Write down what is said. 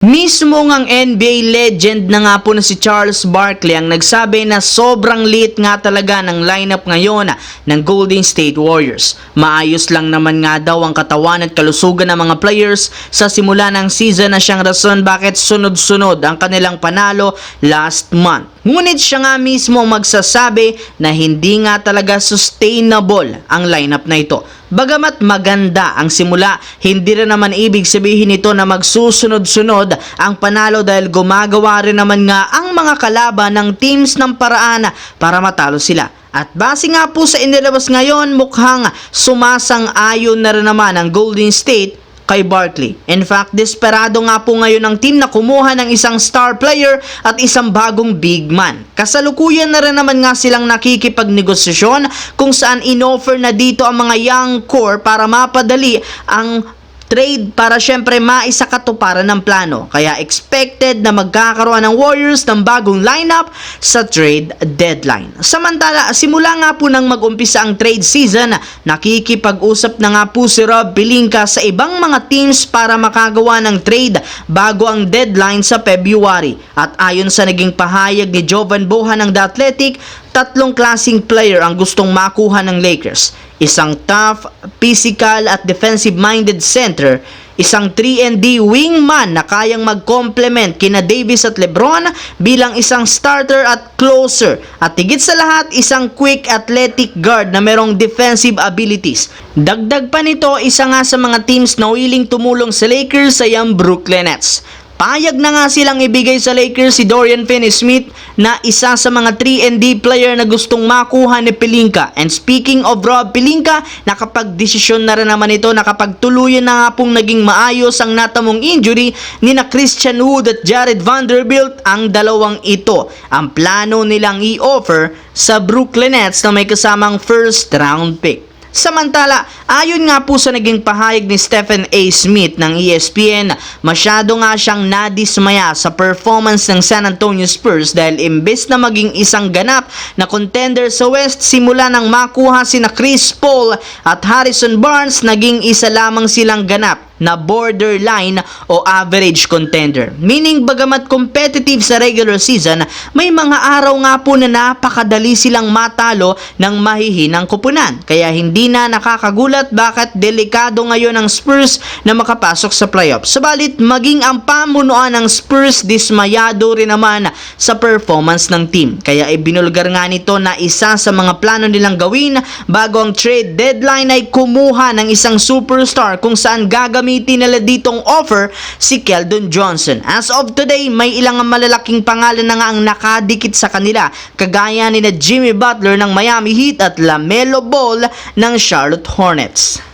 Mismo ngang NBA legend na nga po na si Charles Barkley ang nagsabi na sobrang liit nga talaga ng lineup ngayon ng Golden State Warriors. Maayos lang naman nga daw ang katawan at kalusugan ng mga players sa simula ng season na siyang rason bakit sunod-sunod ang kanilang panalo last month. Ngunit siya nga mismo magsasabi na hindi nga talaga sustainable ang lineup na ito. Bagamat maganda ang simula, hindi rin naman ibig sabihin nito na magsusunod-sunod ang panalo dahil gumagawa rin naman nga ang mga kalaban ng teams ng paraan para matalo sila. At base nga po sa inilabas ngayon, mukhang sumasang-ayon na rin naman ang Golden State kay Barkley. In fact, desperado nga po ngayon ang team na kumuha ng isang star player at isang bagong big man. Kasalukuyan na rin naman nga silang nakikipagnegosasyon kung saan inoffer na dito ang mga young core para mapadali ang trade para syempre maisakatuparan ng plano. Kaya expected na magkakaroon ng Warriors ng bagong lineup sa trade deadline. Samantala, simula nga po nang mag-umpisa ang trade season, nakikipag-usap na nga po si Rob Pelinka sa ibang mga teams para makagawa ng trade bago ang deadline sa February. At ayon sa naging pahayag ni Jovan Bohan ng The Athletic, tatlong klaseng player ang gustong makuha ng Lakers. Isang tough, physical at defensive-minded center, isang 3-and-D wingman na kayang mag-complement kina Davis at LeBron bilang isang starter at closer, at higit sa lahat isang quick athletic guard na merong defensive abilities. Dagdag pa nito, isa nga sa mga teams na willing tumulong sa Lakers ay ang Brooklyn Nets. Payag na nga silang ibigay sa Lakers si Dorian Finney-Smith na isa sa mga 3-and-D player na gustong makuha ni Pelinka. And speaking of Rob Pelinka, nakapag-desisyon na rin naman ito na kapag tuluyan na nga pong naging maayos ang natamong injury ni na Christian Wood at Jared Vanderbilt, ang dalawang ito ang plano nilang i-offer sa Brooklyn Nets na may kasamang first round pick. Samantala, ayon nga po sa naging pahayag ni Stephen A. Smith ng ESPN, masyado nga siyang nadismaya sa performance ng San Antonio Spurs dahil imbes na maging isang ganap na contender sa West, simula nang makuha sina Chris Paul at Harrison Barnes, naging isa lamang silang ganap na borderline o average contender. Meaning, bagamat competitive sa regular season, may mga araw nga po na napakadali silang matalo ng mahihinang kupunan. Kaya hindi na nakakagulat bakit delikado ngayon ang Spurs na makapasok sa playoffs. Subalit, maging ang pamunuan ng Spurs dismayado rin naman sa performance ng team. Kaya ibinulgar nga nito na isa sa mga plano nilang gawin bago ang trade deadline ay kumuha ng isang superstar kung saan gagamitin nila ditong offer si Keldon Johnson. As of today, may ilang malalaking pangalan na nga ang nakadikit sa kanila, kagaya ni na Jimmy Butler ng Miami Heat at LaMelo Ball ng Charlotte Hornets.